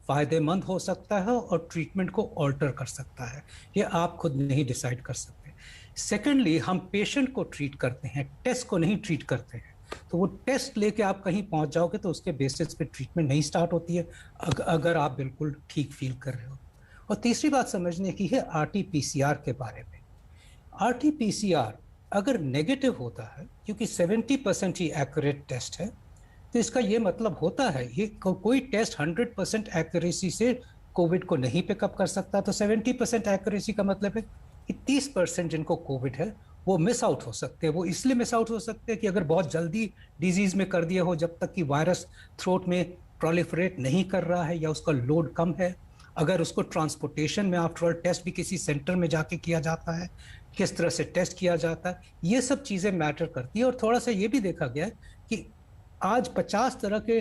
फायदेमंद हो सकता है और ट्रीटमेंट को ऑल्टर कर सकता है। ये आप खुद नहीं डिसाइड कर सकते। सेकेंडली, हम पेशेंट को ट्रीट करते हैं, टेस्ट को नहीं ट्रीट करते हैं। तो वो टेस्ट लेके आप कहीं पहुंच जाओगे तो उसके बेसिस पे ट्रीटमेंट नहीं स्टार्ट होती है, अगर आप बिल्कुल ठीक फील कर रहे हो। और तीसरी बात समझने की है आरटीपीसीआर के बारे में। आरटीपीसीआर अगर नेगेटिव होता है, क्योंकि 70% ही एक्यूरेट टेस्ट है, तो इसका ये मतलब होता है ये कोई टेस्ट 100% एक्यूरेसी से कोविड को नहीं पिकअप कर सकता। तो 70% एक्यूरेसी का मतलब है कि 30% जिनको कोविड है वो मिस आउट हो सकते हैं। वो इसलिए मिस आउट हो सकते हैं कि अगर बहुत जल्दी डिजीज में कर दिया हो, जब तक कि वायरस थ्रोट में प्रोलिफरेट नहीं कर रहा है या उसका लोड कम है, अगर उसको ट्रांसपोर्टेशन में आफ्टर ऑल टेस्ट भी किसी सेंटर में जाके किया जाता है, किस तरह से टेस्ट किया जाता है, ये सब चीज़ें मैटर करती है। और थोड़ा सा ये भी देखा गया है कि आज 50 तरह के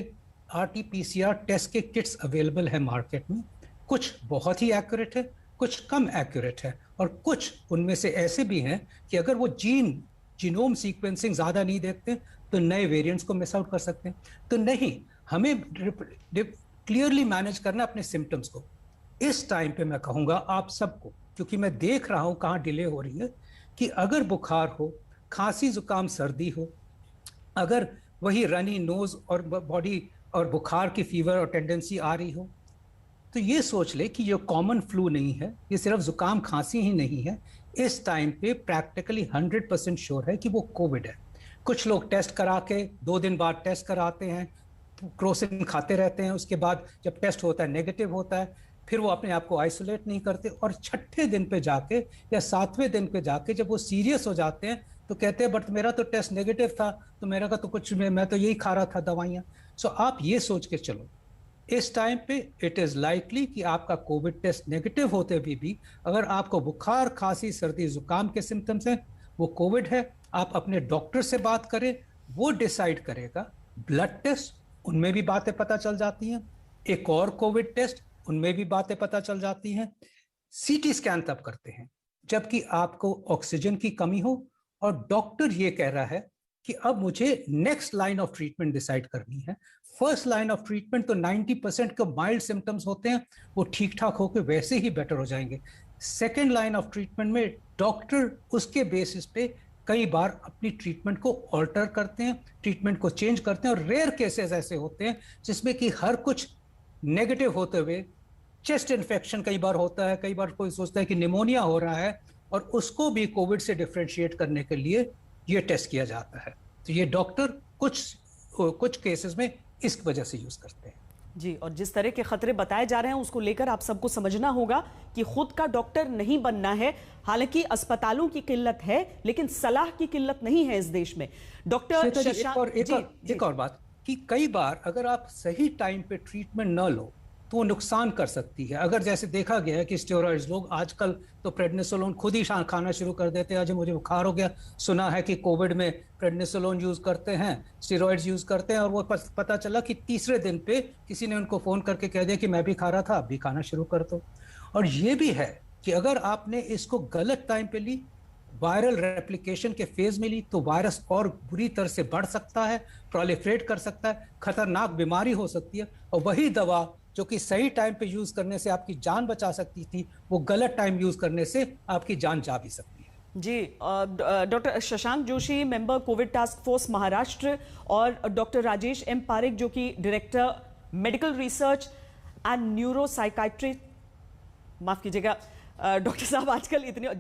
आरटीपीसीआर टेस्ट के किट्स अवेलेबल है मार्केट में। कुछ बहुत ही एक्यूरेट है, कुछ कम एक्यूरेट है, और कुछ उनमें से ऐसे भी हैं कि अगर वो जीनोम सीक्वेंसिंग ज़्यादा नहीं देखते तो नए वेरिएंट्स को मिस आउट कर सकते हैं। तो नहीं, हमें क्लियरली मैनेज करना अपने सिम्टम्स को। इस टाइम पे मैं कहूँगा आप सबको, क्योंकि मैं देख रहा हूँ कहाँ डिले हो रही है, कि अगर बुखार हो, खांसी जुकाम सर्दी हो, अगर वही रनी नोज और बॉडी और बुखार की फीवर और टेंडेंसी आ रही हो, तो ये सोच ले कि ये कॉमन फ्लू नहीं है, ये सिर्फ जुकाम खांसी ही नहीं है। इस टाइम पे प्रैक्टिकली 100% श्योर है कि वो कोविड है। कुछ लोग टेस्ट करा के 2 दिन बाद टेस्ट कराते हैं, क्रोसिन खाते रहते हैं, उसके बाद जब टेस्ट होता है नेगेटिव होता है, फिर वो अपने आप को आइसोलेट नहीं करते, और छठे दिन पे जाके या 7वें दिन पे जाके जब वो सीरियस हो जाते हैं तो कहते हैं बट मेरा तो टेस्ट नेगेटिव था, तो मेरा का तो कुछ, मैं तो यही खा रहा था दवाइयाँ। सो आप ये सोच के चलो, इस टाइम पे इट इज लाइकली कि आपका कोविड टेस्ट नेगेटिव होते हुए भी अगर आपको बुखार खांसी सर्दी जुकाम के सिम्टम्स हैं, वो कोविड है। आप अपने डॉक्टर से बात करें, वो डिसाइड करेगा। ब्लड टेस्ट, उनमें भी बातें पता चल जाती हैं। एक और कोविड टेस्ट, उनमें भी बातें पता चल जाती हैं। सीटी स्कैन तब करते हैं जबकि आपको ऑक्सीजन की कमी हो और डॉक्टर ये कह रहा है कि अब मुझे next line of treatment decide करनी है। फर्स्ट लाइन ऑफ ट्रीटमेंट तो 90% के माइल्ड सिम्टम्स होते हैं, वो ठीक ठाक होकर वैसे ही बेटर हो जाएंगे। सेकेंड लाइन ऑफ ट्रीटमेंट में डॉक्टर उसके बेसिस पे कई बार अपनी ट्रीटमेंट को ऑल्टर करते हैं, ट्रीटमेंट को चेंज करते हैं। और रेयर केसेस ऐसे होते हैं जिसमें कि हर कुछ नेगेटिव होते हुए चेस्ट इन्फेक्शन कई बार होता है, कई बार कोई सोचता है कि निमोनिया हो रहा है, और उसको भी कोविड से डिफरेंशिएट करने के लिए ये टेस्ट किया जाता है। तो ये डॉक्टर कुछ केसेस में इस वजह से यूज करते हैं। जी, और जिस तरह के खतरे बताए जा रहे हैं उसको लेकर आप सबको समझना होगा कि खुद का डॉक्टर नहीं बनना है। हालांकि अस्पतालों की किल्लत है, लेकिन सलाह की किल्लत नहीं है इस देश में। डॉक्टर शशांक, एक और बात कि कई बार अगर आप सही टाइम पे ट्रीटमेंट न लो तो वो नुकसान कर सकती है। अगर जैसे देखा गया है कि स्टेरॉइड्स, लोग आजकल तो प्रेडनिसोलोन खुद ही खाना शुरू कर देते हैं। आज मुझे बुखार हो गया, सुना है कि कोविड में प्रेडनिसोलोन यूज करते हैं, स्टेरॉइड्स यूज करते हैं, और वो पता चला कि तीसरे दिन पे किसी ने उनको फोन करके कह दिया कि मैं भी खा रहा था, आप भी खाना शुरू कर दो। और ये भी है कि अगर आपने इसको गलत टाइम पे ली, वायरल रेप्लिकेशन के फेज में ली, तो वायरस और बुरी तरह से बढ़ सकता है, प्रोलिफरेट कर सकता है, खतरनाक बीमारी हो सकती है। और वही दवा जो कि सही टाइम पे यूज करने से आपकी जान बचा सकती थी, वो गलत टाइम यूज करने से आपकी जान जा भी सकती है। जी, doctor Shashank Joshi, member Covid task force Maharashtra, और डॉक्टर राजेश एम पारेख जो कि director medical research and neuropsychiatry, माफ कीजिएगा डॉक्टर साहब, आजकल इतने